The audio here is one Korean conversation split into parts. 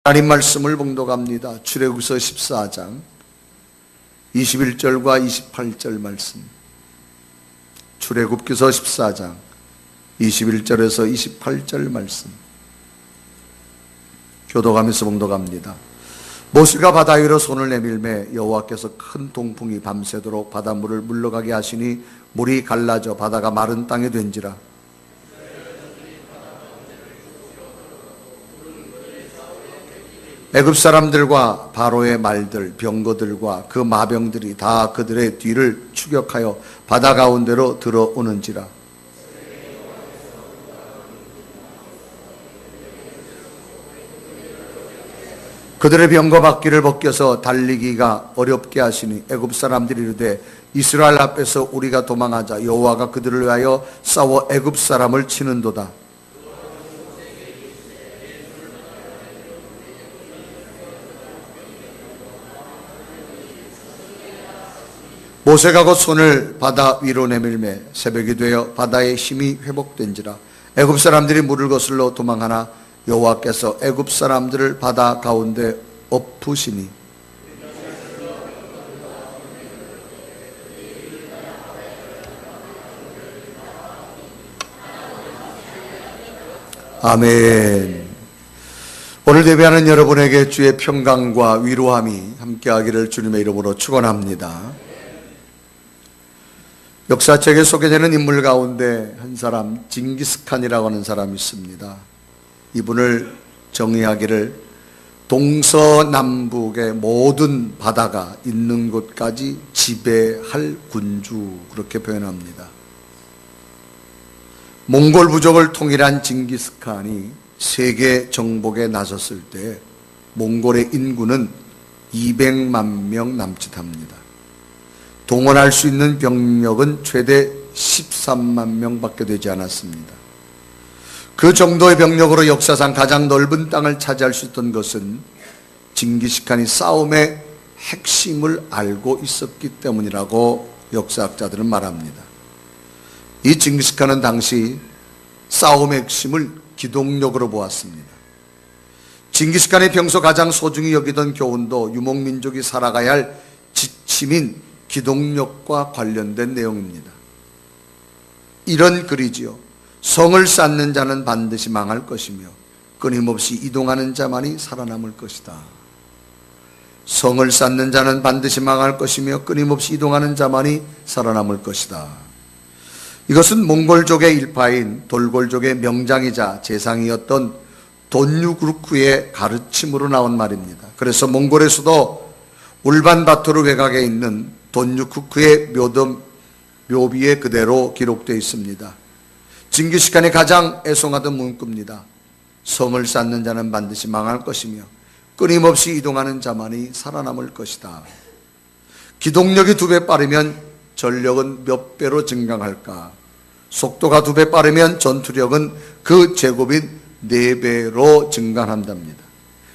하나님 말씀을 봉독합니다. 출애굽기서 14장 21절과 28절 말씀. 출애굽기서 14장 21절에서 28절 말씀. 교독하면서 봉독합니다. 모세가 바다 위로 손을 내밀매 여호와께서 큰 동풍이 밤새도록 바닷물을 물러가게 하시니 물이 갈라져 바다가 마른 땅이 된지라. 애굽 사람들과 바로의 말들, 병거들과 그 마병들이 다 그들의 뒤를 추격하여 바다 가운데로 들어오는지라. 그들의 병거 바퀴를 벗겨서 달리기가 어렵게 하시니 애굽 사람들이 이르되 이스라엘 앞에서 우리가 도망하자. 여호와가 그들을 위하여 싸워 애굽 사람을 치는도다. 모세가 곧 손을 바다 위로 내밀매 새벽이 되어 바다의 힘이 회복된지라. 애굽 사람들이 물을 거슬러 도망하나 여호와께서 애굽 사람들을 바다 가운데 엎으시니 아멘. 오늘 예배하는 여러분에게 주의 평강과 위로함이 함께하기를 주님의 이름으로 축원합니다. 역사책에 소개되는 인물 가운데 한 사람, 징기스칸이라고 하는 사람이 있습니다. 이분을 정의하기를 동서남북의 모든 바다가 있는 곳까지 지배할 군주, 그렇게 표현합니다. 몽골 부족을 통일한 징기스칸이 세계 정복에 나섰을 때 몽골의 인구는 200만 명 남짓합니다. 동원할 수 있는 병력은 최대 13만 명밖에 되지 않았습니다. 그 정도의 병력으로 역사상 가장 넓은 땅을 차지할 수 있던 것은 징기스칸이 싸움의 핵심을 알고 있었기 때문이라고 역사학자들은 말합니다. 이 징기스칸은 당시 싸움의 핵심을 기동력으로 보았습니다. 징기스칸이 평소 가장 소중히 여기던 교훈도 유목민족이 살아가야 할 지침인 기동력과 관련된 내용입니다. 이런 글이지요. 성을 쌓는 자는 반드시 망할 것이며 끊임없이 이동하는 자만이 살아남을 것이다. 성을 쌓는 자는 반드시 망할 것이며 끊임없이 이동하는 자만이 살아남을 것이다. 이것은 몽골족의 일파인 돌골족의 명장이자 재상이었던 돈유구르크의 가르침으로 나온 말입니다. 그래서 몽골에서도 울반바토르 외곽에 있는 돈유쿠크의 묘비에 그대로 기록되어 있습니다. 징기스칸이 가장 애송하던 문구입니다. 성을 쌓는 자는 반드시 망할 것이며 끊임없이 이동하는 자만이 살아남을 것이다. 기동력이 2배 빠르면 전력은 몇 배로 증강할까? 속도가 2배 빠르면 전투력은 그 제곱인 4배로 증가한답니다.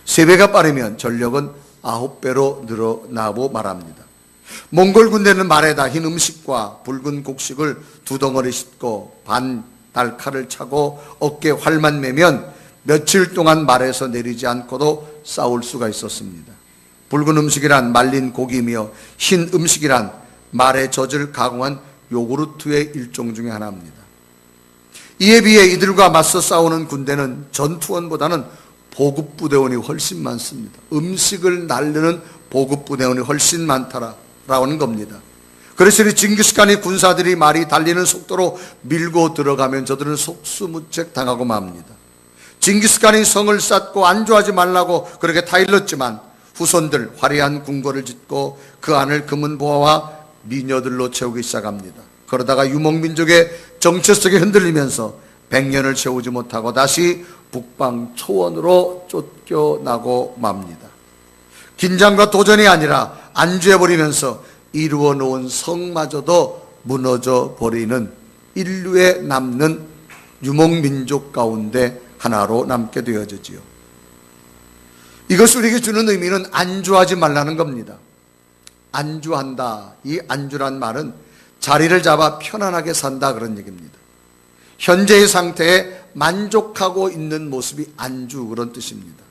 3배가 빠르면 전력은 9배로 늘어나고 말합니다. 몽골 군대는 말에다 흰 음식과 붉은 곡식을 2덩어리 싣고 반달칼을 차고 어깨에 활만 매면 며칠 동안 말에서 내리지 않고도 싸울 수가 있었습니다. 붉은 음식이란 말린 고기이며 흰 음식이란 말의 젖을 가공한 요구르트의 일종 중에 하나입니다. 이에 비해 이들과 맞서 싸우는 군대는 전투원보다는 보급부대원이 훨씬 많습니다. 음식을 날르는 보급부대원이 훨씬 많다라는 겁니다. 그래서 이 징기스칸이 군사들이 말이 달리는 속도로 밀고 들어가면 저들은 속수무책 당하고 맙니다. 징기스칸이 성을 쌓고 안주하지 말라고 그렇게 타일렀지만 후손들 화려한 궁궐을 짓고 그 안을 금은 보화와 미녀들로 채우기 시작합니다. 그러다가 유목민족의 정체성이 흔들리면서 100년을 채우지 못하고 다시 북방 초원으로 쫓겨나고 맙니다. 긴장과 도전이 아니라 안주해버리면서 이루어 놓은 성마저도 무너져 버리는 인류에 남는 유목민족 가운데 하나로 남게 되어지지요. 이것이 우리에게 주는 의미는 안주하지 말라는 겁니다. 안주한다. 이 안주란 말은 자리를 잡아 편안하게 산다, 그런 얘기입니다. 현재의 상태에 만족하고 있는 모습이 안주, 그런 뜻입니다.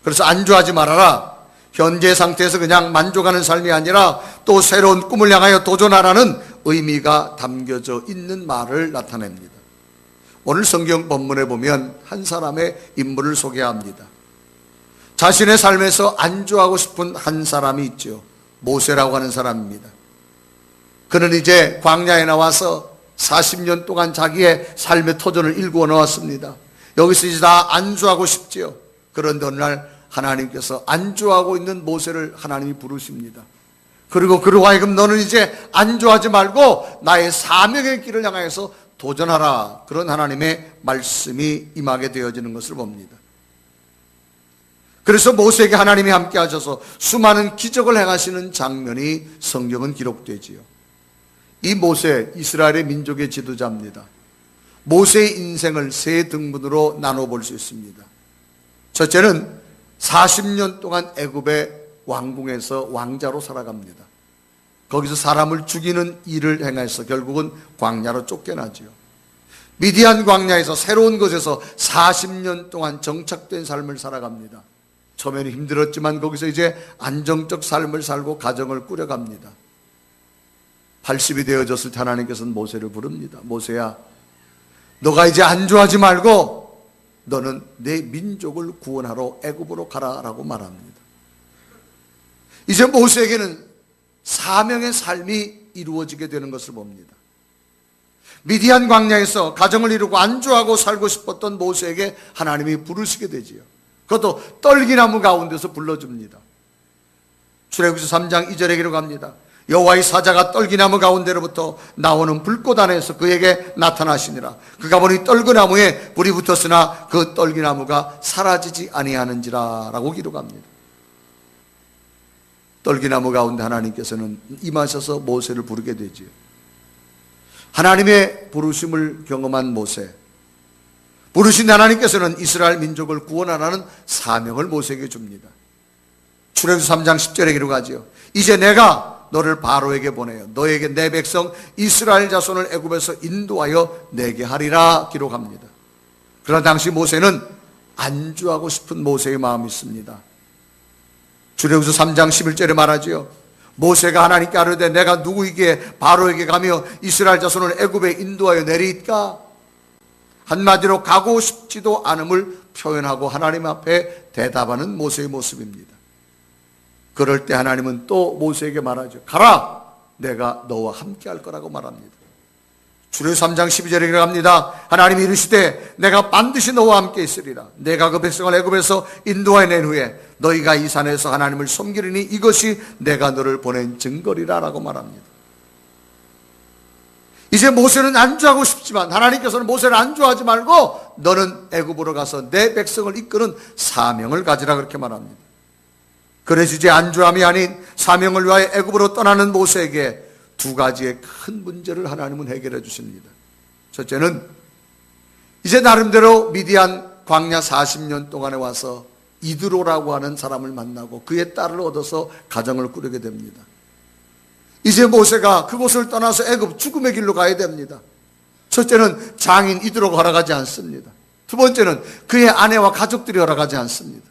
그래서 안주하지 말아라. 현재 상태에서 그냥 만족하는 삶이 아니라 또 새로운 꿈을 향하여 도전하라는 의미가 담겨져 있는 말을 나타냅니다. 오늘 성경 본문에 보면 한 사람의 인물을 소개합니다. 자신의 삶에서 안주하고 싶은 한 사람이 있죠. 모세라고 하는 사람입니다. 그는 이제 광야에 나와서 40년 동안 자기의 삶의 터전을 일구어 놓았습니다. 여기서 이제 다 안주하고 싶지요. 그런데 어느 날 하나님께서 안주하고 있는 모세를 하나님이 부르십니다. 그리고 그로 하여금 너는 이제 안주하지 말고 나의 사명의 길을 향해서 도전하라. 그런 하나님의 말씀이 임하게 되어지는 것을 봅니다. 그래서 모세에게 하나님이 함께 하셔서 수많은 기적을 행하시는 장면이 성경은 기록되지요. 이 모세, 이스라엘의 민족의 지도자입니다. 모세의 인생을 세 등분으로 나눠볼 수 있습니다. 첫째는 40년 동안 애굽의 왕궁에서 왕자로 살아갑니다. 거기서 사람을 죽이는 일을 행해서 결국은 광야로 쫓겨나지요. 미디안 광야에서 새로운 곳에서 40년 동안 정착된 삶을 살아갑니다. 처음에는 힘들었지만 거기서 이제 안정적 삶을 살고 가정을 꾸려갑니다. 80이 되어졌을 때 하나님께서는 모세를 부릅니다. 모세야, 너가 이제 안주하지 말고 너는 내 민족을 구원하러 애굽으로 가라라고 말합니다. 이제 모세에게는 사명의 삶이 이루어지게 되는 것을 봅니다. 미디안 광야에서 가정을 이루고 안주하고 살고 싶었던 모세에게 하나님이 부르시게 되지요. 그것도 떨기나무 가운데서 불러줍니다. 출애굽기 3장 2절에 기록합니다. 여호와의 사자가 떨기나무 가운데로부터 나오는 불꽃 안에서 그에게 나타나시니라. 그가 보니 떨기나무에 불이 붙었으나 그 떨기나무가 사라지지 아니하는지라 라고 기록합니다. 떨기나무 가운데 하나님께서는 임하셔서 모세를 부르게 되지요. 하나님의 부르심을 경험한 모세, 부르신 하나님께서는 이스라엘 민족을 구원하라는 사명을 모세에게 줍니다. 출애굽기 3장 10절에 기록하지요. 이제 내가 너를 바로에게 보내어 너에게 내 백성 이스라엘 자손을 애굽에서 인도하여 내게 하리라 기록합니다. 그러나 당시 모세는 안주하고 싶은 모세의 마음이 있습니다. 출애굽기 3장 11절에 말하지요. 모세가 하나님께 아뢰되 내가 누구에게 바로에게 가며 이스라엘 자손을 애굽에 인도하여 내리까? 한마디로 가고 싶지도 않음을 표현하고 하나님 앞에 대답하는 모세의 모습입니다. 그럴 때 하나님은 또 모세에게 말하죠. 가라! 내가 너와 함께 할 거라고 말합니다. 출애굽기 3장 12절에 기록합니다. 하나님이 이르시되 내가 반드시 너와 함께 있으리라. 내가 그 백성을 애굽에서 인도하여 낸 후에 너희가 이 산에서 하나님을 섬기리니 이것이 내가 너를 보낸 증거리라 라고 말합니다. 이제 모세는 안주하고 싶지만 하나님께서는 모세를 안주하지 말고 너는 애굽으로 가서 내 백성을 이끄는 사명을 가지라 그렇게 말합니다. 그래서 이제 안주함이 아닌 사명을 위하여 애굽으로 떠나는 모세에게 두 가지의 큰 문제를 하나님은 해결해 주십니다. 첫째는 이제 나름대로 미디안 광야 40년 동안에 와서 이드로라고 하는 사람을 만나고 그의 딸을 얻어서 가정을 꾸리게 됩니다. 이제 모세가 그곳을 떠나서 애굽 죽음의 길로 가야 됩니다. 첫째는 장인 이드로가 허락하지 않습니다. 두 번째는 그의 아내와 가족들이 허락하지 않습니다.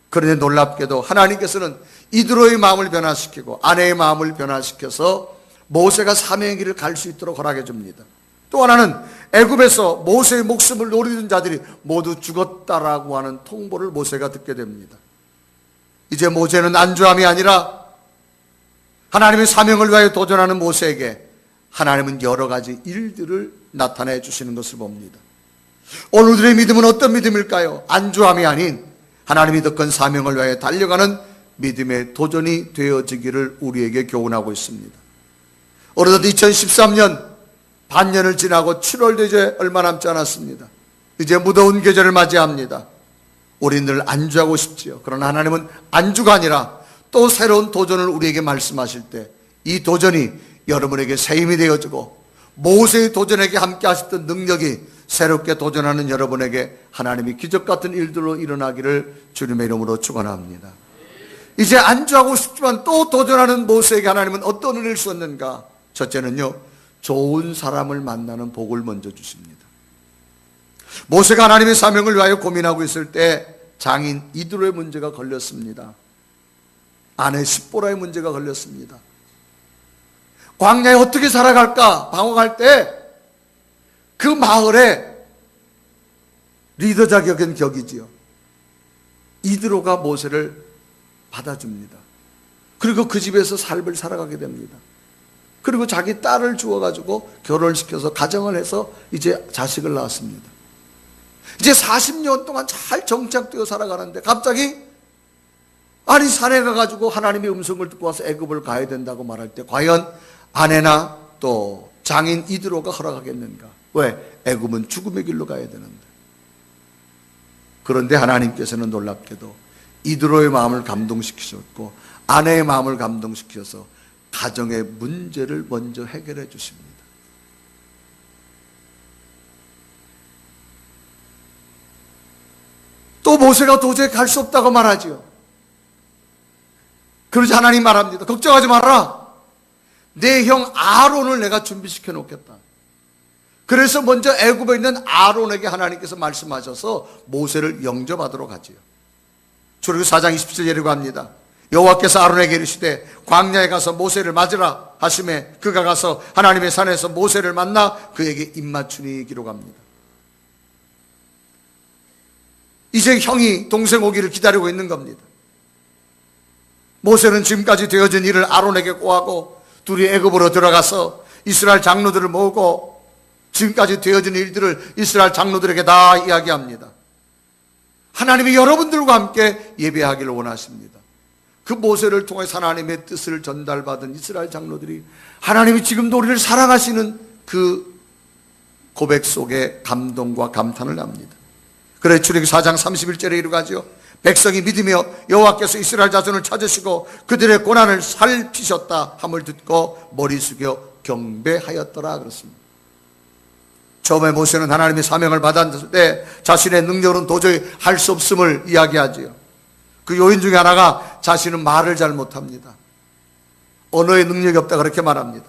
그런데 놀랍게도 하나님께서는 이드로의 마음을 변화시키고 아내의 마음을 변화시켜서 모세가 사명의 길을 갈 수 있도록 허락해 줍니다. 또 하나는 애굽에서 모세의 목숨을 노리던 자들이 모두 죽었다라고 하는 통보를 모세가 듣게 됩니다. 이제 모세는 안주함이 아니라 하나님의 사명을 위하여 도전하는 모세에게 하나님은 여러 가지 일들을 나타내 주시는 것을 봅니다. 오늘들의 믿음은 어떤 믿음일까요? 안주함이 아닌 하나님이 더 큰 사명을 위하여 달려가는 믿음의 도전이 되어지기를 우리에게 교훈하고 있습니다. 어느덧 2013년 반년을 지나고 7월도 이제 얼마 남지 않았습니다. 이제 무더운 계절을 맞이합니다. 우리는 늘 안주하고 싶지요. 그러나 하나님은 안주가 아니라 또 새로운 도전을 우리에게 말씀하실 때 이 도전이 여러분에게 새 힘이 되어지고 모세의 도전에게 함께 하셨던 능력이 새롭게 도전하는 여러분에게 하나님이 기적 같은 일들로 일어나기를 주님의 이름으로 축원합니다. 이제 안주하고 싶지만 또 도전하는 모세에게 하나님은 어떤 은혜를 주었는가? 첫째는요, 좋은 사람을 만나는 복을 먼저 주십니다. 모세가 하나님의 사명을 위하여 고민하고 있을 때 장인 이드로의 문제가 걸렸습니다. 아내 십보라의 문제가 걸렸습니다. 광야에 어떻게 살아갈까 방황할 때 그 마을에 리더 자격은 격이지요. 이드로가 모세를 받아줍니다. 그리고 그 집에서 삶을 살아가게 됩니다. 그리고 자기 딸을 주어가지고 결혼시켜서 가정을 해서 이제 자식을 낳았습니다. 이제 40년 동안 잘 정착되어 살아가는데 갑자기 아니 산에 가가지고 하나님의 음성을 듣고 와서 애굽을 가야 된다고 말할 때 과연 아내나 또 장인 이드로가 허락하겠는가? 왜? 애굽은 죽음의 길로 가야 되는데. 그런데 하나님께서는 놀랍게도 이드로의 마음을 감동시키셨고 아내의 마음을 감동시켜서 가정의 문제를 먼저 해결해 주십니다. 또 모세가 도저히 갈 수 없다고 말하지요. 그러자 하나님 말합니다. 걱정하지 마라. 내 형 아론을 내가 준비시켜 놓겠다. 그래서 먼저 애굽에 있는 아론에게 하나님께서 말씀하셔서 모세를 영접하도록 하지요. 출애굽기 4장 27절 이라고 합니다. 여호와께서 아론에게 이르시되 광야에 가서 모세를 맞으라 하심에 그가 가서 하나님의 산에서 모세를 만나 그에게 입맞추니 기록합니다. 이제 형이 동생 오기를 기다리고 있는 겁니다. 모세는 지금까지 되어진 일을 아론에게 고하고 둘이 애굽으로 들어가서 이스라엘 장로들을 모으고 지금까지 되어진 일들을 이스라엘 장로들에게 다 이야기합니다. 하나님이 여러분들과 함께 예배하기를 원하십니다. 그 모세를 통해서 하나님의 뜻을 전달받은 이스라엘 장로들이 하나님이 지금도 우리를 사랑하시는 그 고백 속에 감동과 감탄을 합니다. 그래 출애굽기 4장 31절에 이르가지요. 백성이 믿으며 여호와께서 이스라엘 자손을 찾으시고 그들의 고난을 살피셨다 함을 듣고 머리 숙여 경배하였더라 그렇습니다. 처음에 모세는 하나님의 사명을 받았을 때 자신의 능력은 도저히 할 수 없음을 이야기하지요. 그 요인 중에 하나가 자신은 말을 잘 못합니다. 언어의 능력이 없다 그렇게 말합니다.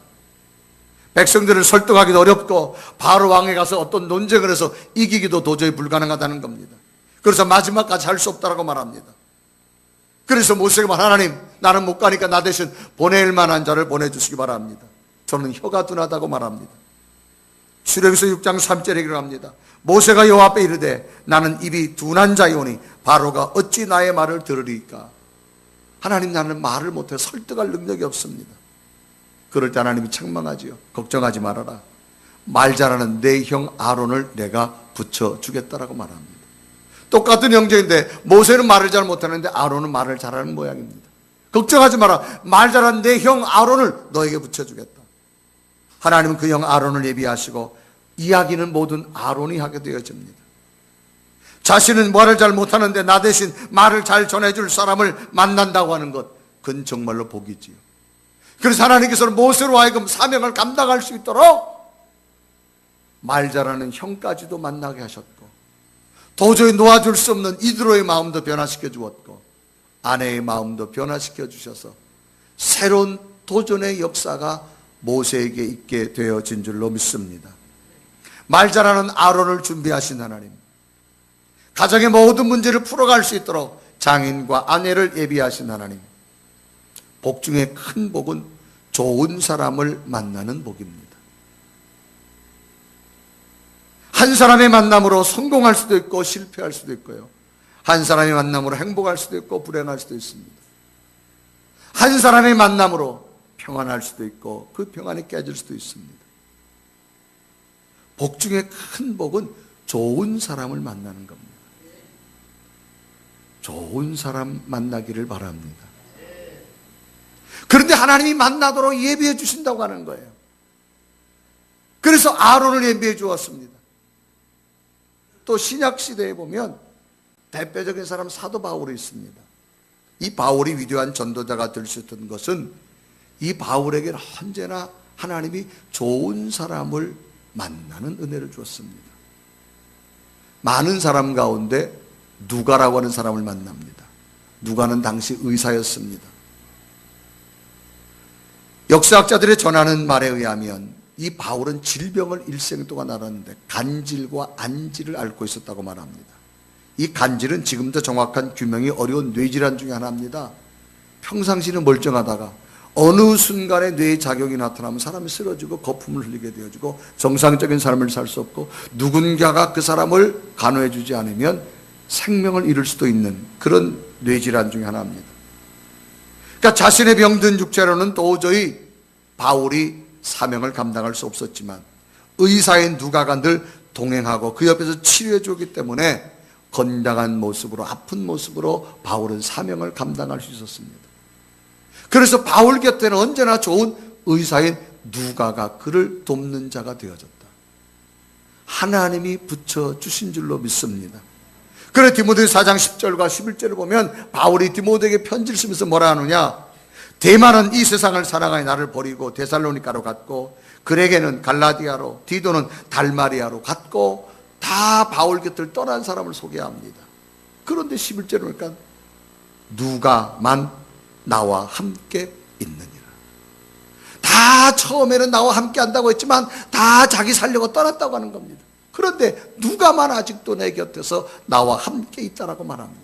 백성들을 설득하기도 어렵고 바로 왕에 가서 어떤 논쟁을 해서 이기기도 도저히 불가능하다는 겁니다. 그래서 마지막까지 할 수 없다고 말합니다. 그래서 모세가 말 하나님 나는 못 가니까 나 대신 보낼 만한 자를 보내주시기 바랍니다. 저는 혀가 둔하다고 말합니다. 출애굽기서 6장 3절에 기록합니다. 모세가 여호와 앞에 이르되 나는 입이 둔한 자이오니 바로가 어찌 나의 말을 들으리까? 하나님 나는 말을 못해 설득할 능력이 없습니다. 그럴 때 하나님이 책망하지요. 걱정하지 말아라. 말 잘하는 내 형 아론을 내가 붙여주겠다라고 말합니다. 똑같은 형제인데 모세는 말을 잘 못하는데 아론은 말을 잘하는 모양입니다. 걱정하지 마라. 말 잘하는 내 형 아론을 너에게 붙여주겠다. 하나님은 그 형 아론을 예비하시고 이야기는 모든 아론이 하게 되어집니다. 자신은 말을 잘 못하는데 나 대신 말을 잘 전해줄 사람을 만난다고 하는 것, 그건 정말로 복이지요. 그래서 하나님께서는 모세로 하여금 사명을 감당할 수 있도록 말 잘하는 형까지도 만나게 하셨고 도저히 놓아줄 수 없는 이드로의 마음도 변화시켜 주었고 아내의 마음도 변화시켜 주셔서 새로운 도전의 역사가 모세에게 있게 되어진 줄로 믿습니다. 말 잘하는 아론을 준비하신 하나님, 가정의 모든 문제를 풀어갈 수 있도록 장인과 아내를 예비하신 하나님, 복 중에 큰 복은 좋은 사람을 만나는 복입니다. 한 사람의 만남으로 성공할 수도 있고 실패할 수도 있고요. 한 사람의 만남으로 행복할 수도 있고 불행할 수도 있습니다. 한 사람의 만남으로 평안할 수도 있고 그 평안이 깨질 수도 있습니다. 복 중에 큰 복은 좋은 사람을 만나는 겁니다. 좋은 사람 만나기를 바랍니다. 그런데 하나님이 만나도록 예비해 주신다고 하는 거예요. 그래서 아론을 예비해 주었습니다. 또 신약 시대에 보면 대표적인 사람 사도 바울이 있습니다. 이 바울이 위대한 전도자가 될 수 있던 것은 이 바울에게는 언제나 하나님이 좋은 사람을 만나는 은혜를 주었습니다. 많은 사람 가운데 누가라고 하는 사람을 만납니다. 누가는 당시 의사였습니다. 역사학자들의 전하는 말에 의하면 이 바울은 질병을 일생 동안 앓았는데 간질과 안질을 앓고 있었다고 말합니다. 이 간질은 지금도 정확한 규명이 어려운 뇌질환 중에 하나입니다. 평상시는 멀쩡하다가 어느 순간에 뇌의 작용이 나타나면 사람이 쓰러지고 거품을 흘리게 되어지고 정상적인 삶을 살 수 없고 누군가가 그 사람을 간호해 주지 않으면 생명을 잃을 수도 있는 그런 뇌질환 중에 하나입니다. 그러니까 자신의 병든 육체로는 도저히 바울이 사명을 감당할 수 없었지만 의사인 누가가 늘 동행하고 그 옆에서 치료해 주기 때문에 건강한 모습으로, 아픈 모습으로 바울은 사명을 감당할 수 있었습니다. 그래서 바울 곁에는 언제나 좋은 의사인 누가가 그를 돕는 자가 되어졌다. 하나님이 붙여주신 줄로 믿습니다. 그래 디모데 4장 10절과 11절을 보면 바울이 디모데에게 편지를 쓰면서 뭐라 하느냐, 데마는 이 세상을 살아가니 나를 버리고 데살로니가로 갔고 그레게는 갈라디아로, 디도는 달마리아로 갔고, 다 바울 곁을 떠난 사람을 소개합니다. 그런데 11절에 보니까 누가만 나와 함께 있느니라. 다 처음에는 나와 함께 한다고 했지만 다 자기 살려고 떠났다고 하는 겁니다. 그런데 누가만 아직도 내 곁에서 나와 함께 있다라고 말합니다.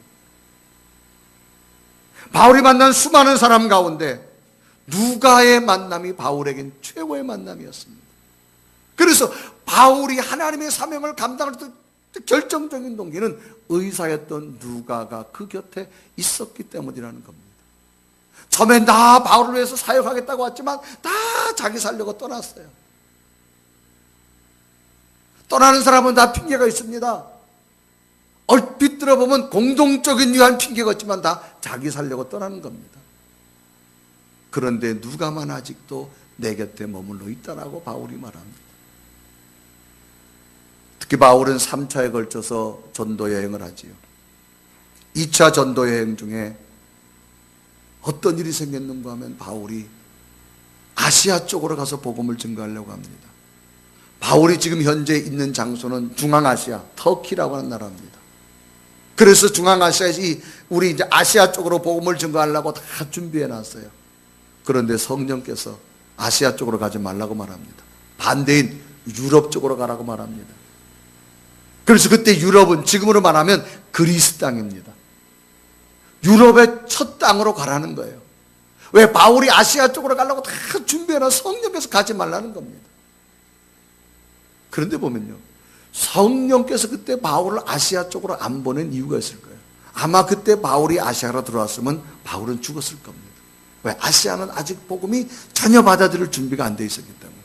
바울이 만난 수많은 사람 가운데 누가의 만남이 바울에겐 최고의 만남이었습니다. 그래서 바울이 하나님의 사명을 감당할 때 결정적인 동기는 의사였던 누가가 그 곁에 있었기 때문이라는 겁니다. 처음엔 다 바울을 위해서 사역하겠다고 왔지만 다 자기 살려고 떠났어요. 떠나는 사람은 다 핑계가 있습니다. 얼핏 들어보면 공동적인 유한 핑계가 있지만 다 자기 살려고 떠나는 겁니다. 그런데 누가만 아직도 내 곁에 머물러 있다라고 바울이 말합니다. 특히 바울은 3차에 걸쳐서 전도 여행을 하지요. 2차 전도 여행 중에 어떤 일이 생겼는가 하면 바울이 아시아 쪽으로 가서 복음을 증거하려고 합니다. 바울이 지금 현재 있는 장소는 중앙아시아, 터키라고 하는 나라입니다. 그래서 중앙아시아에서 우리 이제 아시아 쪽으로 복음을 증거하려고 다 준비해 놨어요. 그런데 성령께서 아시아 쪽으로 가지 말라고 말합니다. 반대인 유럽 쪽으로 가라고 말합니다. 그래서 그때 유럽은 지금으로 말하면 그리스 땅입니다. 유럽의 첫 땅으로 가라는 거예요. 왜? 바울이 아시아 쪽으로 가려고 다 준비해놔 성령께서 가지 말라는 겁니다. 그런데 보면요, 성령께서 그때 바울을 아시아 쪽으로 안 보낸 이유가 있을 거예요. 아마 그때 바울이 아시아로 들어왔으면 바울은 죽었을 겁니다. 왜? 아시아는 아직 복음이 전혀 받아들일 준비가 안 돼 있었기 때문에.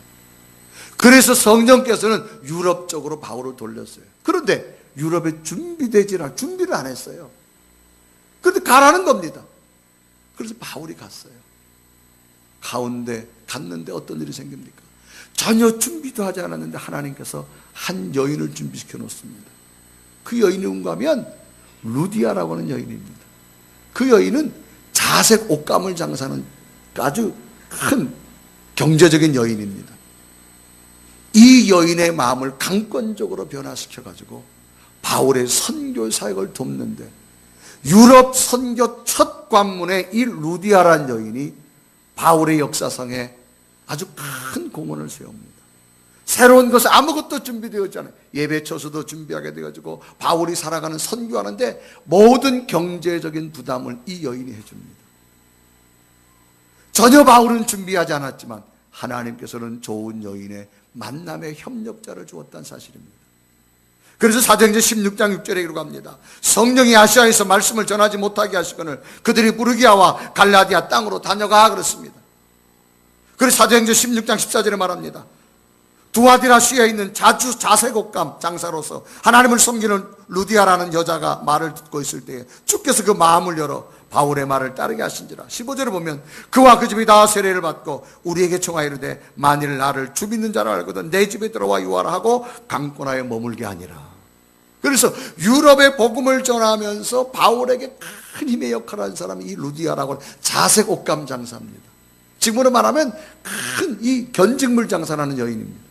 그래서 성령께서는 유럽 쪽으로 바울을 돌렸어요. 그런데 유럽에 준비를 안 했어요. 그런데 가라는 겁니다. 그래서 바울이 갔어요. 가운데 갔는데 어떤 일이 생깁니까? 전혀 준비도 하지 않았는데 하나님께서 한 여인을 준비시켜 놓습니다. 그 여인이 누군가 하면 루디아라고 하는 여인입니다. 그 여인은 자색 옷감을 장사하는 아주 큰 경제적인 여인입니다. 이 여인의 마음을 강권적으로 변화시켜가지고 바울의 선교 사역을 돕는데, 유럽 선교 첫 관문에 이 루디아라는 여인이 바울의 역사상에 아주 큰 공헌을 세웁니다. 새로운 것은 아무것도 준비되었지 않아요. 예배 처소도 준비하게 되어지고 바울이 살아가는 선교하는데 모든 경제적인 부담을 이 여인이 해줍니다. 전혀 바울은 준비하지 않았지만 하나님께서는 좋은 여인의 만남의 협력자를 주었다는 사실입니다. 그래서 사도행전 16장 6절에 이렇게 합니다. 성령이 아시아에서 말씀을 전하지 못하게 하시거늘 그들이 부르기아와 갈라디아 땅으로 다녀가 그렇습니다. 그래서 사도행전 16장 14절에 말합니다. 두아디라시아에 있는 자색 옷감 장사로서 하나님을 섬기는 루디아라는 여자가 말을 듣고 있을 때에 주께서 그 마음을 열어 바울의 말을 따르게 하신지라. 15절에 보면 그와 그 집이 다 세례를 받고 우리에게 청하이르되 만일 나를 주 믿는 자라 알거든 내 집에 들어와 유하라 하고 강권하에 머물게 하니라. 그래서 유럽의 복음을 전하면서 바울에게 큰 힘의 역할을 한 사람이 이 루디아라고 하는 자색 옷감 장사입니다. 지금으로 말하면 큰 이 견직물 장사라는 여인입니다.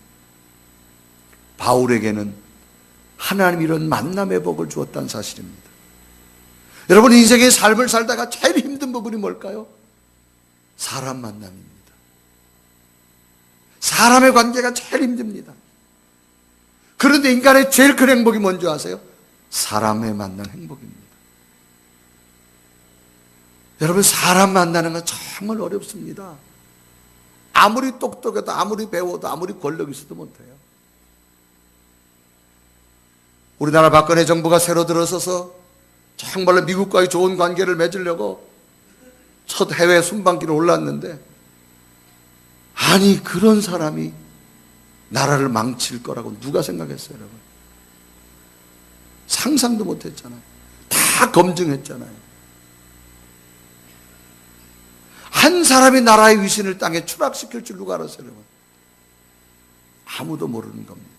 바울에게는 하나님이 이런 만남의 복을 주었다는 사실입니다. 여러분, 인생의 삶을 살다가 제일 힘든 부분이 뭘까요? 사람 만남입니다. 사람의 관계가 제일 힘듭니다. 그런데 인간의 제일 큰 행복이 뭔지 아세요? 사람의 만난 행복입니다. 여러분, 사람 만나는 건 정말 어렵습니다. 아무리 똑똑해도, 아무리 배워도, 아무리 권력이 있어도 못해요. 우리나라 박근혜 정부가 새로 들어서서 정말로 미국과의 좋은 관계를 맺으려고 첫 해외 순방길에 올랐는데, 아니 그런 사람이 나라를 망칠 거라고 누가 생각했어요, 여러분? 상상도 못했잖아요. 다 검증했잖아요. 한 사람이 나라의 위신을 땅에 추락시킬 줄 누가 알았어요, 여러분? 아무도 모르는 겁니다.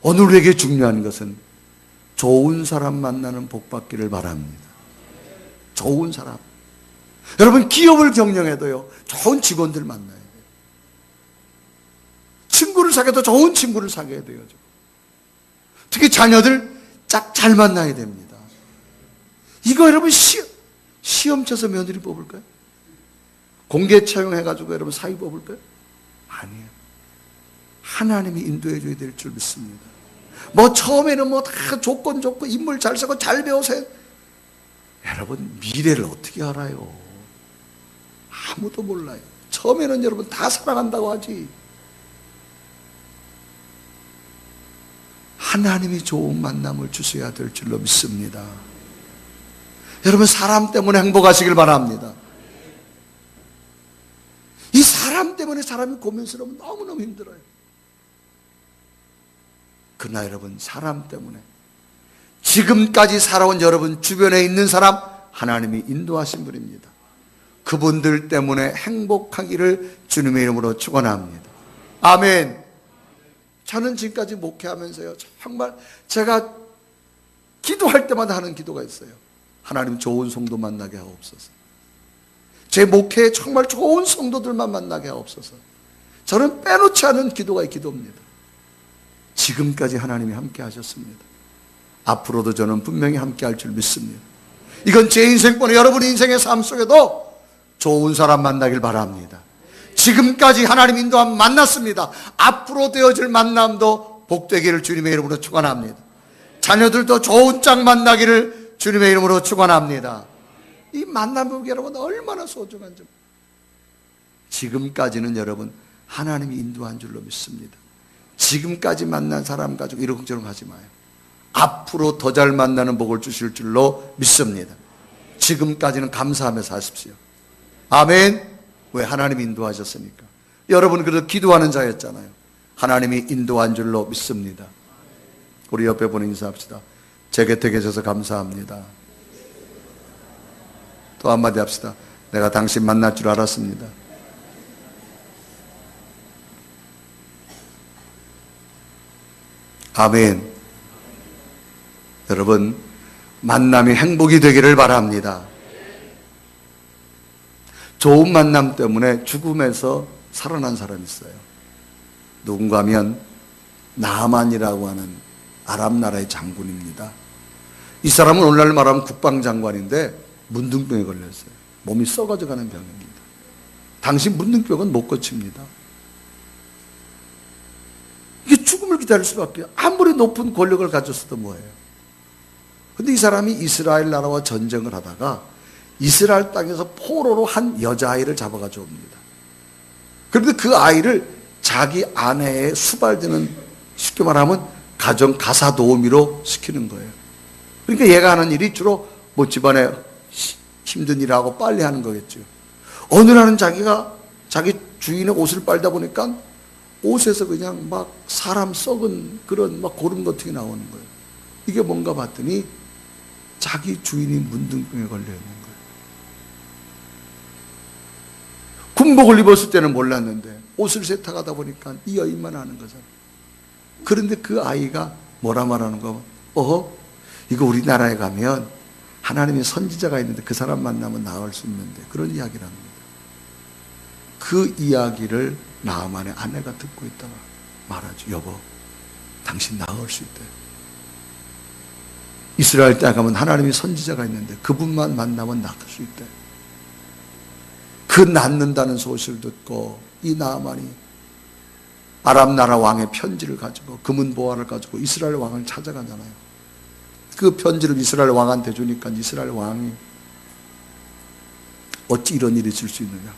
오늘 우리에게 중요한 것은 좋은 사람 만나는 복 받기를 바랍니다. 좋은 사람. 여러분, 기업을 경영해도요, 좋은 직원들 만나야 돼요. 친구를 사귀어도 좋은 친구를 사귀어야 돼요. 특히 자녀들 짝 잘 만나야 됩니다. 이거 여러분 시험 쳐서 며느리 뽑을까요? 공개 채용해가지고 여러분 사위 뽑을까요? 아니에요. 하나님이 인도해 줘야 될 줄 믿습니다. 뭐 처음에는 뭐 다 조건 좋고 인물 잘 쓰고 잘 배우세요. 여러분, 미래를 어떻게 알아요? 아무도 몰라요. 처음에는 여러분 다 사랑한다고 하지. 하나님이 좋은 만남을 주셔야 될 줄로 믿습니다. 여러분, 사람 때문에 행복하시길 바랍니다. 이 사람 때문에 사람이 고민스러우면 너무너무 힘들어요. 그러나 여러분, 사람 때문에 지금까지 살아온 여러분 주변에 있는 사람 하나님이 인도하신 분입니다. 그분들 때문에 행복하기를 주님의 이름으로 축원합니다. 아멘. 저는 지금까지 목회하면서요, 정말 제가 기도할 때마다 하는 기도가 있어요. 하나님, 좋은 성도 만나게 하옵소서. 제 목회에 정말 좋은 성도들만 만나게 하옵소서. 저는 빼놓지 않은 기도가 이 기도입니다. 지금까지 하나님이 함께 하셨습니다. 앞으로도 저는 분명히 함께 할 줄 믿습니다. 이건 제 인생뿐에 여러분의 인생의 삶 속에도 좋은 사람 만나길 바랍니다. 지금까지 하나님 인도함 만났습니다. 앞으로 되어질 만남도 복되기를 주님의 이름으로 축원합니다. 자녀들도 좋은 짝 만나기를 주님의 이름으로 축원합니다. 이 만남이 여러분 얼마나 소중한지. 지금까지는 여러분 하나님이 인도한 줄로 믿습니다. 지금까지 만난 사람 가지고 이러쿵저러쿵 하지 마요. 앞으로 더 잘 만나는 복을 주실 줄로 믿습니다. 지금까지는 감사하면서 하십시오. 아멘. 왜? 하나님이 인도하셨으니까. 여러분 그래도 기도하는 자였잖아요. 하나님이 인도한 줄로 믿습니다. 우리 옆에 보는 인사합시다. 제 곁에 계셔서 감사합니다. 또 한마디 합시다. 내가 당신 만날 줄 알았습니다. 아멘. 여러분, 만남이 행복이 되기를 바랍니다. 좋은 만남 때문에 죽음에서 살아난 사람이 있어요. 누군가 하면 나만이라고 하는 아랍 나라의 장군입니다. 이 사람은 오늘날 말하면 국방장관인데 문둥병에 걸렸어요. 몸이 썩어져 가는 병입니다. 당신 문둥병은 못 고칩니다. 이게 죽음을 기다릴 수밖에. 아무리 높은 권력을 가졌어도 뭐예요. 근데 이 사람이 이스라엘 나라와 전쟁을 하다가 이스라엘 땅에서 포로로 한 여자아이를 잡아가지고 옵니다. 그런데 그 아이를 자기 아내의 수발되는, 쉽게 말하면 가정 가사 도우미로 시키는 거예요. 그러니까 얘가 하는 일이 주로 뭐 집안에 힘든 일하고 빨리 하는 거겠죠. 어느 날은 자기가 자기 주인의 옷을 빨다 보니까 옷에서 그냥 막 사람 썩은 그런 막 고름 같은 게 나오는 거예요. 이게 뭔가 봤더니 자기 주인이 문둥병에 걸려 있는 거예요. 군복을 입었을 때는 몰랐는데 옷을 세탁하다 보니까 이 여인만 아는 거잖아요. 그런데 그 아이가 뭐라 말하는 거? 이거 우리나라에 가면 하나님의 선지자가 있는데 그 사람 만나면 나을 수 있는데, 그런 이야기를 합니다. 그 이야기를 나아만의 아내가 듣고 있다가 말하죠. 여보, 당신 나을 수 있대. 이스라엘 땅에 가면 하나님의 선지자가 있는데 그분만 만나면 나을 수 있대. 그 낫는다는 소식을 듣고 이 나아만이 아람 나라 왕의 편지를 가지고 금은 보화를 가지고 이스라엘 왕을 찾아가잖아요. 그 편지를 이스라엘 왕한테 주니까 이스라엘 왕이 어찌 이런 일이 있을 수 있느냐,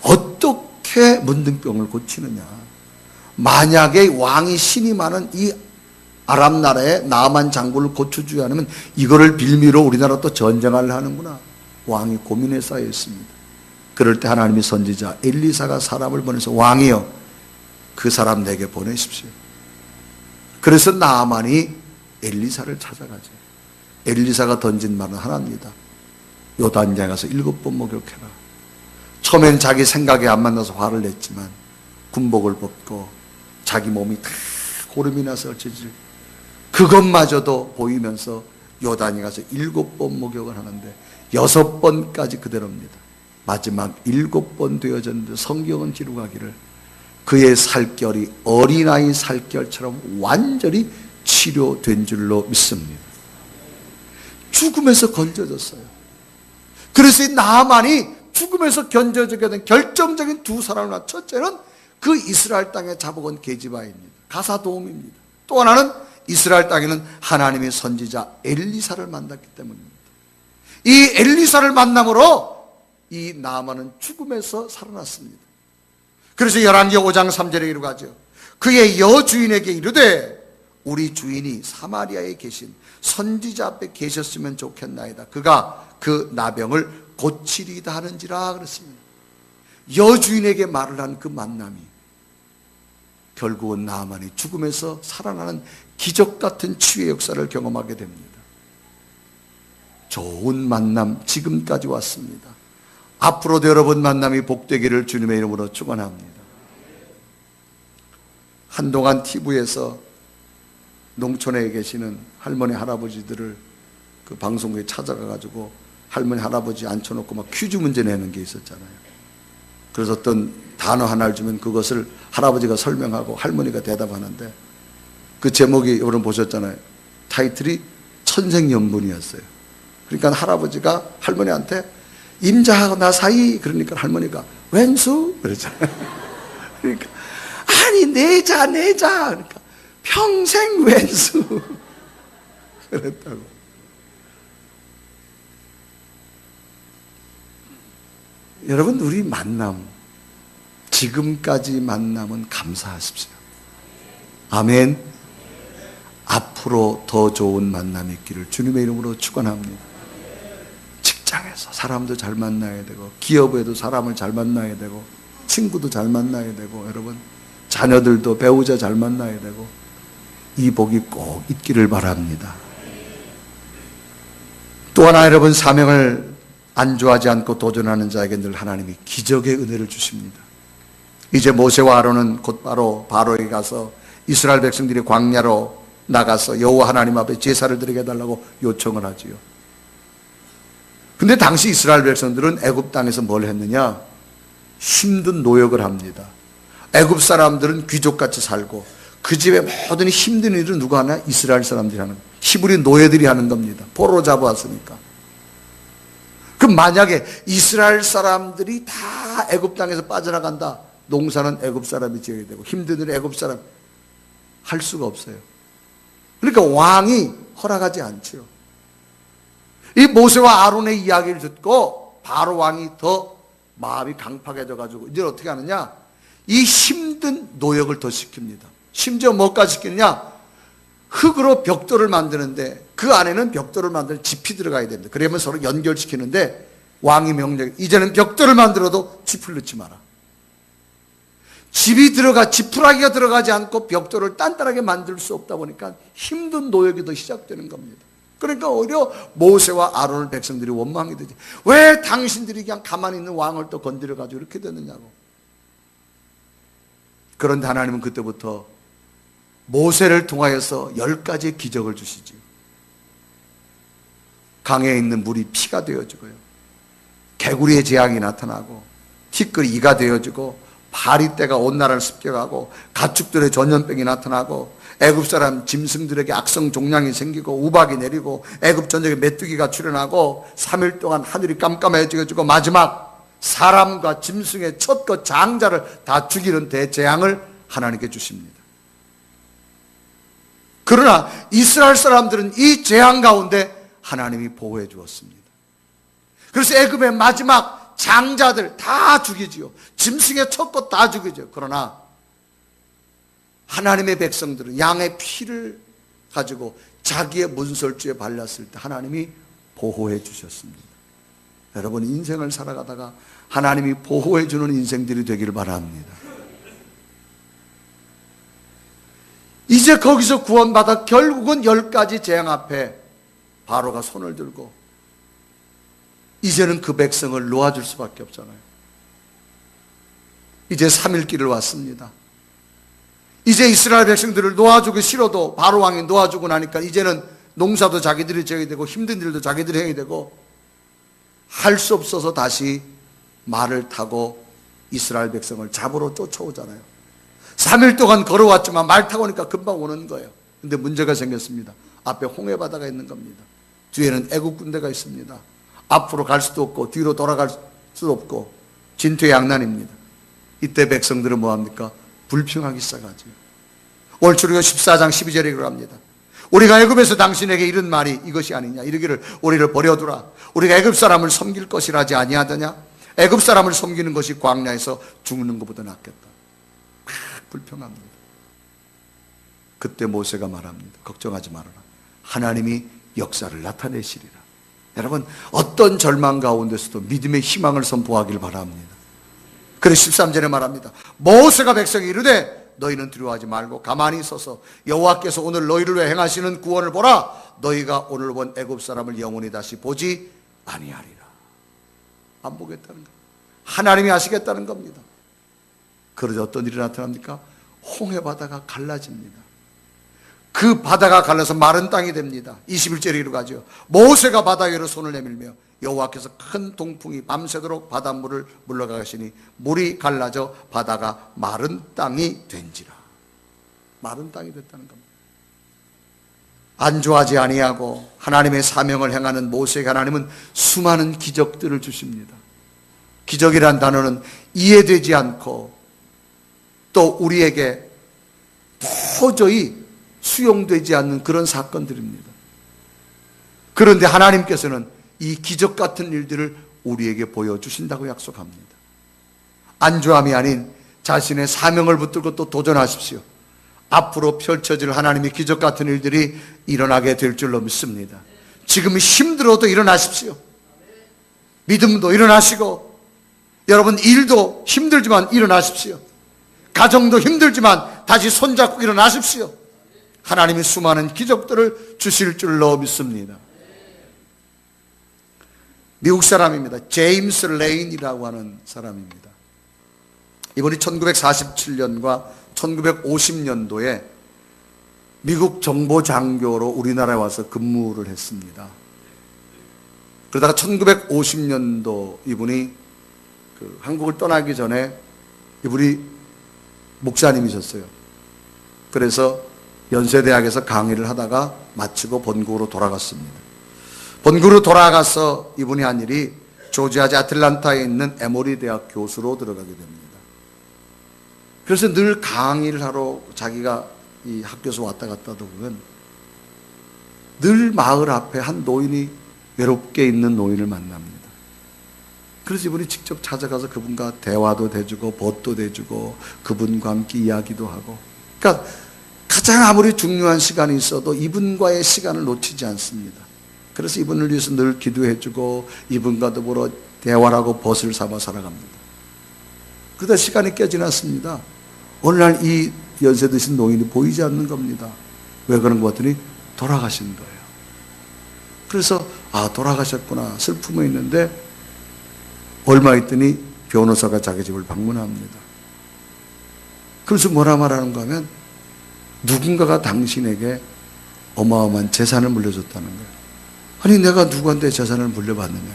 어떻게 문둥병을 고치느냐, 만약에 왕이 신이 많은 이 아람 나라의 나아만 장군을 고쳐주지 않으면 이거를 빌미로 우리나라 또 전쟁을 하는구나. 왕이 고민에 쌓여 있습니다. 그럴 때 하나님의 선지자 엘리사가 사람을 보내서 왕이여 그 사람 내게 보내십시오. 그래서 나아만이 엘리사를 찾아가죠. 엘리사가 던진 말은 하나입니다. 요단강에 가서 7번 목욕해라. 처음엔 자기 생각에 안 만나서 화를 냈지만 군복을 벗고 자기 몸이 다 고름이 나서 어찌지 그것마저도 보이면서 요단에 가서 7번 목욕을 하는데 6번까지 그대로입니다. 마지막 7번 되어졌는데 성경은 기록하기를 그의 살결이 어린아이 살결처럼 완전히 치료된 줄로 믿습니다. 죽음에서 건져졌어요. 그래서 이 나아만이 죽음에서 건져지게 된 결정적인 두 사람을, 첫째는 그 이스라엘 땅에 잡아온 게지바입니다. 가사도움입니다. 또 하나는 이스라엘 땅에는 하나님의 선지자 엘리사를 만났기 때문입니다. 이 엘리사를 만남으로 이 나아만은 죽음에서 살아났습니다. 그래서 열왕기하 5장 3절에 이르가죠. 그의 여주인에게 이르되 우리 주인이 사마리아에 계신 선지자 앞에 계셨으면 좋겠나이다. 그가 그 나병을 고치리다 하는지라 그랬습니다. 여주인에게 말을 한 그 만남이 결국은 나아만이 죽음에서 살아나는 기적 같은 치유의 역사를 경험하게 됩니다. 좋은 만남 지금까지 왔습니다. 앞으로도 여러분 만남이 복되기를 주님의 이름으로 축원합니다. 한동안 TV에서 농촌에 계시는 할머니 할아버지들을 그 방송국에 찾아가가지고 할머니 할아버지 앉혀놓고 막 퀴즈 문제 내는 게 있었잖아요. 그래서 어떤 단어 하나를 주면 그것을 할아버지가 설명하고 할머니가 대답하는데 그 제목이 여러분 보셨잖아요. 타이틀이 천생연분이었어요. 그러니까 할아버지가 할머니한테 임자하고 나 사이, 그러니까 할머니가 왼수 그랬잖아요. 그러니까 아니 내자 그러니까 평생 왼수 그랬다고. 여러분 우리 만남, 지금까지 만남은 감사하십시오. 아멘. 앞으로 더 좋은 만남이 있기를 주님의 이름으로 축원합니다. 직장에서 사람도 잘 만나야 되고, 기업에도 사람을 잘 만나야 되고, 친구도 잘 만나야 되고, 여러분 자녀들도 배우자 잘 만나야 되고, 이 복이 꼭 있기를 바랍니다. 또 하나 여러분, 사명을 안주하지 않고 도전하는 자에게 늘 하나님이 기적의 은혜를 주십니다. 이제 모세와 아론은 곧바로 바로에 가서 이스라엘 백성들이 광야로 나가서 여호와 하나님 앞에 제사를 드리게 해달라고 요청을 하지요. 근데 당시 이스라엘 백성들은 애굽 땅에서 뭘 했느냐? 힘든 노역을 합니다. 애굽 사람들은 귀족같이 살고 그 집에 모든 힘든 일을 누가 하냐? 이스라엘 사람들이 하는, 히브리 노예들이 하는 겁니다. 포로로 잡아왔으니까. 그럼 만약에 이스라엘 사람들이 다 애굽 땅에서 빠져나간다, 농사는 애굽 사람이 지어야 되고 힘든 일을 애굽 사람 할 수가 없어요. 그러니까 왕이 허락하지 않죠. 이 모세와 아론의 이야기를 듣고 바로 왕이 더 마음이 강팍해져 가지고 이제 어떻게 하느냐? 이 힘든 노역을 더 시킵니다. 심지어 뭐까지 시키느냐? 흙으로 벽돌을 만드는데 그 안에는 벽돌을 만들 짚이 들어가야 됩니다. 그러면 서로 연결시키는데 왕이 명령, 이제는 벽돌을 만들어도 짚을 넣지 마라. 지푸라기가 들어가지 않고 벽돌을 단단하게 만들 수 없다 보니까 힘든 노역이 더 시작되는 겁니다. 그러니까 오히려 모세와 아론을 백성들이 원망이 되지. 왜 당신들이 그냥 가만히 있는 왕을 또 건드려가지고 이렇게 되느냐고. 그런데 하나님은 그때부터 모세를 통하여서 10가지의 기적을 주시지요. 강에 있는 물이 피가 되어지고요, 개구리의 재앙이 나타나고, 티끌이 이가 되어지고, 파리떼가 온 나라를 습격하고, 가축들의 전염병이 나타나고, 애굽 사람 짐승들에게 악성 종양이 생기고, 우박이 내리고, 애굽 전역에 메뚜기가 출현하고, 3일 동안 하늘이 깜깜해지고, 마지막 사람과 짐승의 첫 것 장자를 다 죽이는 대재앙을 하나님께 주십니다. 그러나 이스라엘 사람들은 이 재앙 가운데 하나님이 보호해 주었습니다. 그래서 애굽의 마지막 장자들 다 죽이지요. 짐승의 첫 것 다 죽이죠. 그러나 하나님의 백성들은 양의 피를 가지고 자기의 문설주에 발랐을 때 하나님이 보호해 주셨습니다. 여러분, 인생을 살아가다가 하나님이 보호해 주는 인생들이 되기를 바랍니다. 이제 거기서 구원받아 결국은 10가지 재앙 앞에 바로가 손을 들고 이제는 그 백성을 놓아줄 수밖에 없잖아요. 이제 3일길을 왔습니다. 이제 이스라엘 백성들을 놓아주기 싫어도 바로 왕이 놓아주고 나니까 이제는 농사도 자기들이 지어야 되고 힘든 일도 자기들이 해야 되고 할 수 없어서 다시 말을 타고 이스라엘 백성을 잡으러 쫓아오잖아요. 3일 동안 걸어왔지만 말 타고 오니까 금방 오는 거예요. 근데 문제가 생겼습니다. 앞에 홍해바다가 있는 겁니다. 뒤에는 애국 군대가 있습니다. 앞으로 갈 수도 없고 뒤로 돌아갈 수도 없고 진퇴양난입니다. 이때 백성들은 뭐합니까? 불평하기 시작하죠. 오늘 출애굽 14장 12절에 그럽니다. 우리가 애굽에서 당신에게 이런 말이 이것이 아니냐. 이르기를 우리를 버려두라. 우리가 애굽 사람을 섬길 것이라 하지 아니하더냐. 애굽 사람을 섬기는 것이 광야에서 죽는 것보다 낫겠다. 불평합니다. 그때 모세가 말합니다. 걱정하지 말아라. 하나님이 역사를 나타내시리라. 여러분, 어떤 절망 가운데서도 믿음의 희망을 선포하길 바랍니다. 그래서 13절에 말합니다. 모세가 백성이 이르되 너희는 두려워하지 말고 가만히 있어서 여호와께서 오늘 너희를 위해 행하시는 구원을 보라. 너희가 오늘 본 애굽 사람을 영원히 다시 보지 아니하리라. 안 보겠다는 겁니다. 하나님이 하시겠다는 겁니다. 그러자 어떤 일이 나타납니까? 홍해바다가 갈라집니다. 그 바다가 갈라서 마른 땅이 됩니다. 21절에 이르가죠. 모세가 바다 위로 손을 내밀며 여호와께서 큰 동풍이 밤새도록 바닷물을 물러가시니 물이 갈라져 바다가 마른 땅이 된지라. 마른 땅이 됐다는 겁니다. 안주하지 아니하고 하나님의 사명을 행하는 모세에게 하나님은 수많은 기적들을 주십니다. 기적이란 단어는 이해되지 않고 또 우리에게 도저히 수용되지 않는 그런 사건들입니다. 그런데 하나님께서는 이 기적 같은 일들을 우리에게 보여주신다고 약속합니다. 안주함이 아닌 자신의 사명을 붙들고 또 도전하십시오. 앞으로 펼쳐질 하나님의 기적 같은 일들이 일어나게 될 줄로 믿습니다. 지금 힘들어도 일어나십시오. 믿음도 일어나시고 여러분 일도 힘들지만 일어나십시오. 가정도 힘들지만 다시 손잡고 일어나십시오. 하나님이 수많은 기적들을 주실 줄로 믿습니다. 미국 사람입니다. 제임스 레인이라고 하는 사람입니다. 이분이 1947년과 1950년도에 미국 정보장교로 우리나라에 와서 근무를 했습니다. 그러다가 1950년도 이분이 한국을 떠나기 전에 이분이 목사님이셨어요. 그래서 연세대학에서 강의를 하다가 마치고 본국으로 돌아갔습니다. 본국으로 돌아가서 이분이 한 일이 조지아주 아틀란타에 있는 에모리 대학 교수로 들어가게 됩니다. 그래서 늘 강의를 하러 자기가 이 학교에서 왔다 갔다 하다 보면 늘 마을 앞에 한 노인이 외롭게 있는 노인을 만납니다. 그래서 이분이 직접 찾아가서 그분과 대화도 대주고 벗도 대주고 그분과 함께 이야기도 하고, 그러니까 가장 아무리 중요한 시간이 있어도 이분과의 시간을 놓치지 않습니다. 그래서 이분을 위해서 늘 기도해주고 이분과 더불어 대화를 하고 벗을 삼아 살아갑니다. 그러다 시간이 꽤 지났습니다. 어느 날 이 연세 드신 노인이 보이지 않는 겁니다. 왜 그런 것 같더니 돌아가신 거예요. 그래서 돌아가셨구나 슬픔이 있는데 얼마 있더니 변호사가 자기 집을 방문합니다. 그래서 뭐라 말하는가 하면 누군가가 당신에게 어마어마한 재산을 물려줬다는 거예요. 아니 내가 누구한테 재산을 물려받느냐.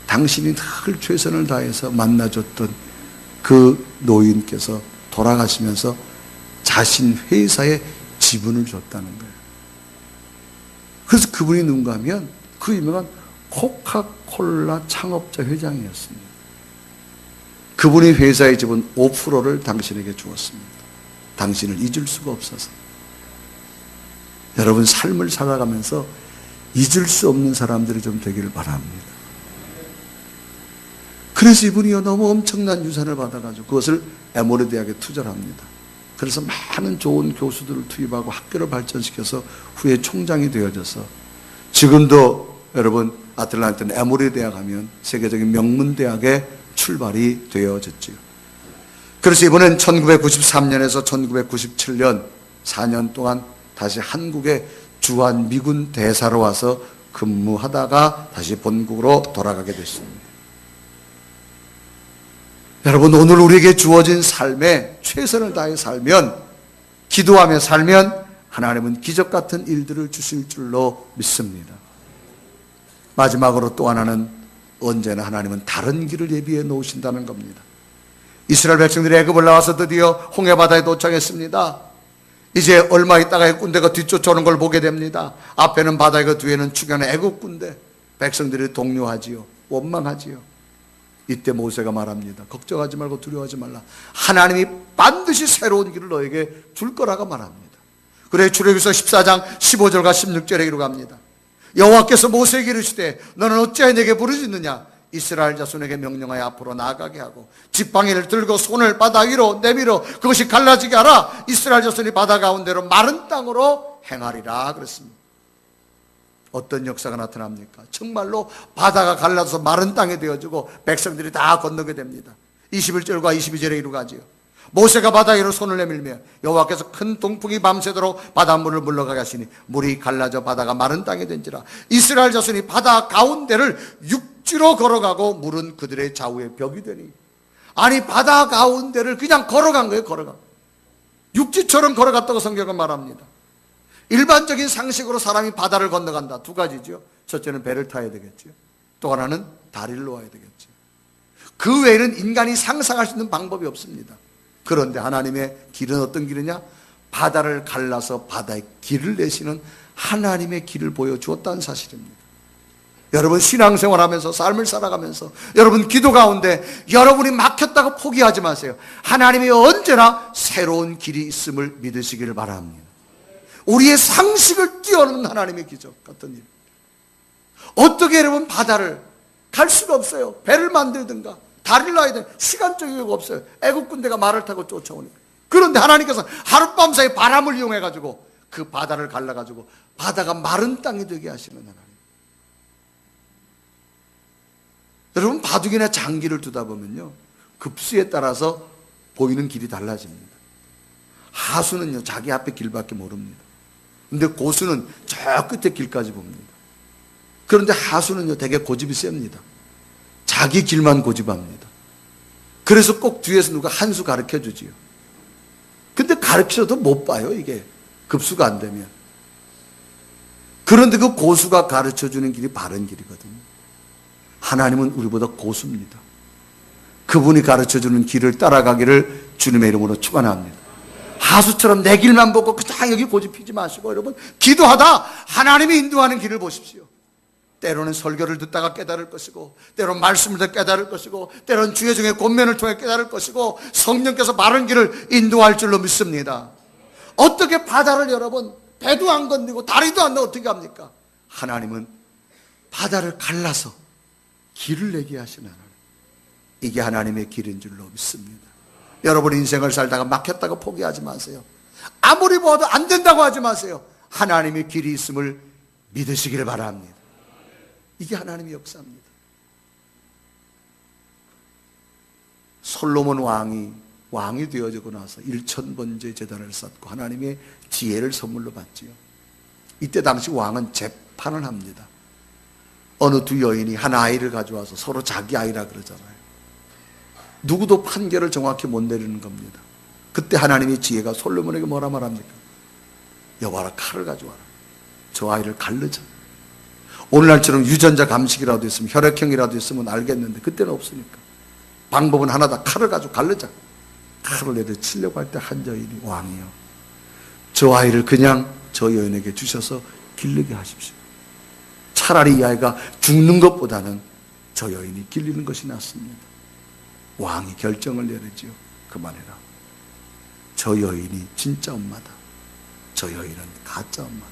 당신이 늘 최선을 다해서 만나줬던 그 노인께서 돌아가시면서 자신 회사에 지분을 줬다는 거예요. 그래서 그분이 누군가 하면 그 유명한 코카콜라 창업자 회장이었습니다. 그분이 회사의 지분 5%를 당신에게 주었습니다. 당신을 잊을 수가 없어서. 여러분 삶을 살아가면서 잊을 수 없는 사람들이 좀 되기를 바랍니다. 그래서 이분이요 너무 엄청난 유산을 받아가지고 그것을 에모리 대학에 투자를 합니다. 그래서 많은 좋은 교수들을 투입하고 학교를 발전시켜서 후에 총장이 되어져서 지금도 여러분 아틀란타는 에모리 대학 하면 세계적인 명문 대학에 출발이 되어졌지요. 그래서 이번엔 1993년에서 1997년 4년 동안 다시 한국에 주한 미군 대사로 와서 근무하다가 다시 본국으로 돌아가게 됐습니다. 여러분 오늘 우리에게 주어진 삶에 최선을 다해 살면, 기도하며 살면 하나님은 기적 같은 일들을 주실 줄로 믿습니다. 마지막으로 또 하나는 언제나 하나님은 다른 길을 예비해 놓으신다는 겁니다. 이스라엘 백성들이 애굽을 나와서 드디어 홍해바다에 도착했습니다. 이제 얼마 있다가 군대가 뒤쫓아오는 걸 보게 됩니다. 앞에는 바다이고 뒤에는 충현의 애굽 군대. 백성들이 동요하지요. 원망하지요. 이때 모세가 말합니다. 걱정하지 말고 두려워하지 말라. 하나님이 반드시 새로운 길을 너에게 줄 거라고 말합니다. 그래 출애굽기서 14장 15절과 16절에 기록합니다. 여호와께서 모세에게 이르시되 너는 어찌하여 내게 부르짖느냐. 이스라엘 자손에게 명령하여 앞으로 나아가게 하고 지팡이를 들고 손을 바다 위로 내밀어 그것이 갈라지게 하라. 이스라엘 자손이 바다 가운데로 마른 땅으로 행하리라 그랬습니다. 어떤 역사가 나타납니까? 정말로 바다가 갈라져서 마른 땅이 되어지고 백성들이 다 건너게 됩니다. 21절과 22절에 이루어가지요. 모세가 바다 위로 손을 내밀며 여호와께서 큰 동풍이 밤새도록 바닷물을 물러가게 하시니 물이 갈라져 바다가 마른 땅이 된지라. 이스라엘 자손이 바다 가운데를 육지로 걸어가고 물은 그들의 좌우에 벽이 되니. 아니 바다 가운데를 그냥 걸어간 거예요. 걸어가 육지처럼 걸어갔다고 성경은 말합니다. 일반적인 상식으로 사람이 바다를 건너간다. 두 가지죠. 첫째는 배를 타야 되겠죠. 또 하나는 다리를 놓아야 되겠죠. 그 외에는 인간이 상상할 수 있는 방법이 없습니다. 그런데 하나님의 길은 어떤 길이냐? 바다를 갈라서 바다에 길을 내시는 하나님의 길을 보여주었다는 사실입니다. 여러분 신앙생활하면서 삶을 살아가면서 여러분 기도 가운데 여러분이 막혔다고 포기하지 마세요. 하나님이 언제나 새로운 길이 있음을 믿으시기를 바랍니다. 우리의 상식을 뛰어넘는 하나님의 기적 같은 일. 어떻게 여러분 바다를 갈 수가 없어요. 배를 만들든가 다리를 놔야 돼. 시간적 여유가 없어요. 애국 군대가 말을 타고 쫓아오니까. 그런데 하나님께서 하룻밤 사이 바람을 이용해 가지고 그 바다를 갈라 가지고 바다가 마른 땅이 되게 하시는 하나님. 여러분 바둑이나 장기를 두다 보면요 급수에 따라서 보이는 길이 달라집니다. 하수는요 자기 앞에 길밖에 모릅니다. 근데 고수는 저 끝에 길까지 봅니다. 그런데 하수는요 되게 고집이 셉니다. 자기 길만 고집합니다. 그래서 꼭 뒤에서 누가 한 수 가르쳐 주지요. 근데 가르쳐도 못 봐요. 이게 급수가 안 되면. 그런데 그 고수가 가르쳐 주는 길이 바른 길이거든요. 하나님은 우리보다 고수입니다. 그분이 가르쳐 주는 길을 따라가기를 주님의 이름으로 축원합니다. 하수처럼 내 길만 보고 그냥 여기 고집피지 마시고 여러분 기도하다 하나님이 인도하는 길을 보십시오. 때로는 설교를 듣다가 깨달을 것이고 때로는 말씀을 듣다 깨달을 것이고 때로는 주의 중에 권면을 통해 깨달을 것이고 성령께서 바른 길을 인도할 줄로 믿습니다. 어떻게 바다를 여러분 배도 안 건드리고 다리도 안 넣어 어떻게 합니까? 하나님은 바다를 갈라서 길을 내게 하시는 하나님. 이게 하나님의 길인 줄로 믿습니다. 여러분 인생을 살다가 막혔다고 포기하지 마세요. 아무리 보아도 안 된다고 하지 마세요. 하나님의 길이 있음을 믿으시기를 바랍니다. 이게 하나님의 역사입니다. 솔로몬 왕이 되어지고 나서 1000번째 제단을 쌓고 하나님의 지혜를 선물로 받지요. 이때 당시 왕은 재판을 합니다. 어느 두 여인이 한 아이를 가져와서 서로 자기 아이라 그러잖아요. 누구도 판결을 정확히 못 내리는 겁니다. 그때 하나님의 지혜가 솔로몬에게 뭐라 말합니까? 여봐라 칼을 가져와라. 저 아이를 갈르자. 오늘날처럼 유전자 감식이라도 있으면 혈액형이라도 있으면 알겠는데 그때는 없으니까 방법은 하나다. 칼을 가지고 갈르자. 칼을 내려 치려고 할 때 한 여인이 왕이요 저 아이를 그냥 저 여인에게 주셔서 기르게 하십시오. 차라리 이 아이가 죽는 것보다는 저 여인이 길리는 것이 낫습니다. 왕이 결정을 내리지요. 그만해라. 저 여인이 진짜 엄마다. 저 여인은 가짜 엄마다.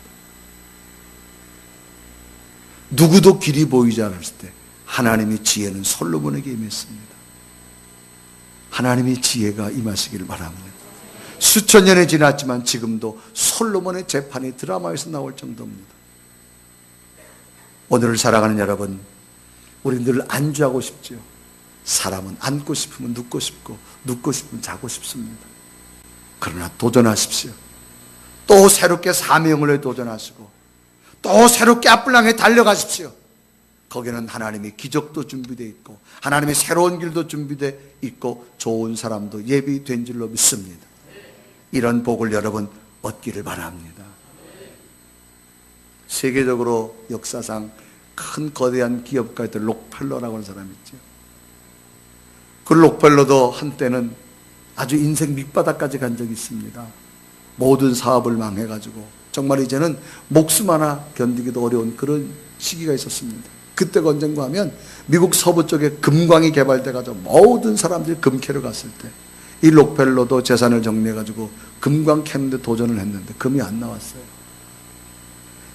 누구도 길이 보이지 않았을 때 하나님의 지혜는 솔로몬에게 임했습니다. 하나님의 지혜가 임하시기를 바랍니다. 수천 년이 지났지만 지금도 솔로몬의 재판이 드라마에서 나올 정도입니다. 오늘을 살아가는 여러분, 우리 늘 안주하고 싶지요. 사람은 앉고 싶으면 눕고 싶고 눕고 싶으면 자고 싶습니다. 그러나 도전하십시오. 또 새롭게 사명을 해 도전하시고 또 새롭게 앞을 향해 달려가십시오. 거기는 하나님의 기적도 준비되어 있고 하나님의 새로운 길도 준비되어 있고 좋은 사람도 예비된 줄로 믿습니다. 이런 복을 여러분 얻기를 바랍니다. 세계적으로 역사상 큰 거대한 기업가들 록펠러라고 하는 사람이 있죠. 그 록펠러도 한때는 아주 인생 밑바닥까지 간 적이 있습니다. 모든 사업을 망해가지고 정말 이제는 목숨 하나 견디기도 어려운 그런 시기가 있었습니다. 그때가 언젠가 하면 미국 서부 쪽에 금광이 개발돼가지고 모든 사람들이 금 캐러 갔을 때 이 록펠러도 재산을 정리해가지고 금광 캐는데 도전을 했는데 금이 안 나왔어요.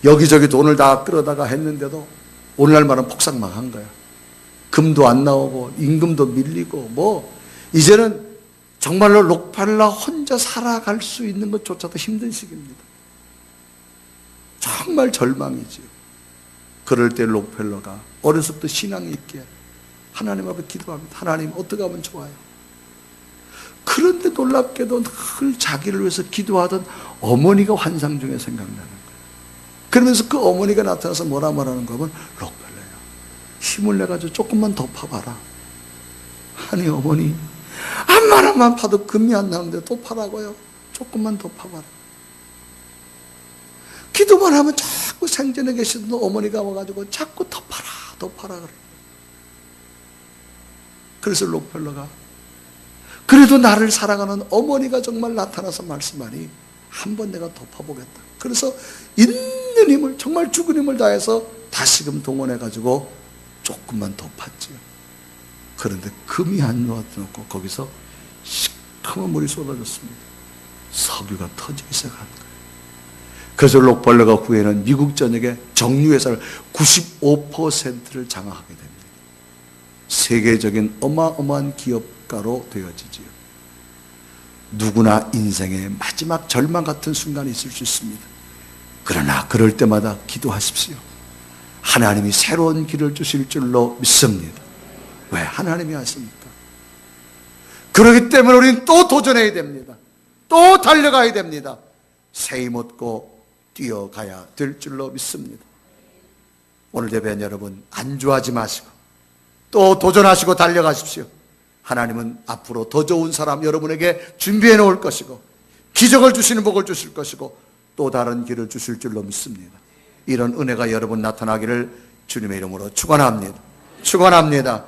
여기저기 돈을 다 끌어다가 했는데도 오늘날 말은 폭삭 망한 거야. 금도 안 나오고 임금도 밀리고 이제는 정말로 록펠러 혼자 살아갈 수 있는 것조차도 힘든 시기입니다. 정말 절망이지요. 그럴 때 록펠러가 어려서부터 신앙이 있게 하나님 앞에 기도합니다. 하나님 어떻게 하면 좋아요? 그런데 놀랍게도 늘 자기를 위해서 기도하던 어머니가 환상 중에 생각나는 거예요. 그러면서 그 어머니가 나타나서 뭐라 말하는 거 하면 록펠러야, 힘을 내가지고 조금만 더 파봐라. 아니 어머니, 암만 파도 금이 안 나오는데 또 파라고요? 조금만 더 파봐라. 기도만 하면 자꾸 생전에 계시던 어머니가 와가지고 자꾸 더 파라 더 파라 그래. 그래서 록펠러가 그래도 나를 사랑하는 어머니가 정말 나타나서 말씀하니 한번 내가 더 파보겠다. 그래서 있는 힘을, 정말 죽은 힘을 다해서 다시금 동원해가지고 조금만 더 팠지요. 그런데 금이 안 나왔고 거기서 시커먼 물이 쏟아졌습니다. 석유가 터지기 시작한 거예요. 그래서 록펠러가 후에는 미국 전역의 정유회사를 95%를 장악하게 됩니다. 세계적인 어마어마한 기업가로 되어지지요. 누구나 인생의 마지막 절망 같은 순간이 있을 수 있습니다. 그러나 그럴 때마다 기도하십시오. 하나님이 새로운 길을 주실 줄로 믿습니다. 왜? 하나님이 하십니까? 그렇기 때문에 우리는 또 도전해야 됩니다. 또 달려가야 됩니다. 새 힘 얻고 뛰어가야 될 줄로 믿습니다. 오늘 예배한 여러분, 안주하지 마시고 또 도전하시고 달려가십시오. 하나님은 앞으로 더 좋은 사람 여러분에게 준비해 놓을 것이고 기적을 주시는 복을 주실 것이고 또 다른 길을 주실 줄로 믿습니다. 이런 은혜가 여러분 나타나기를 주님의 이름으로 축원합니다. 축원합니다.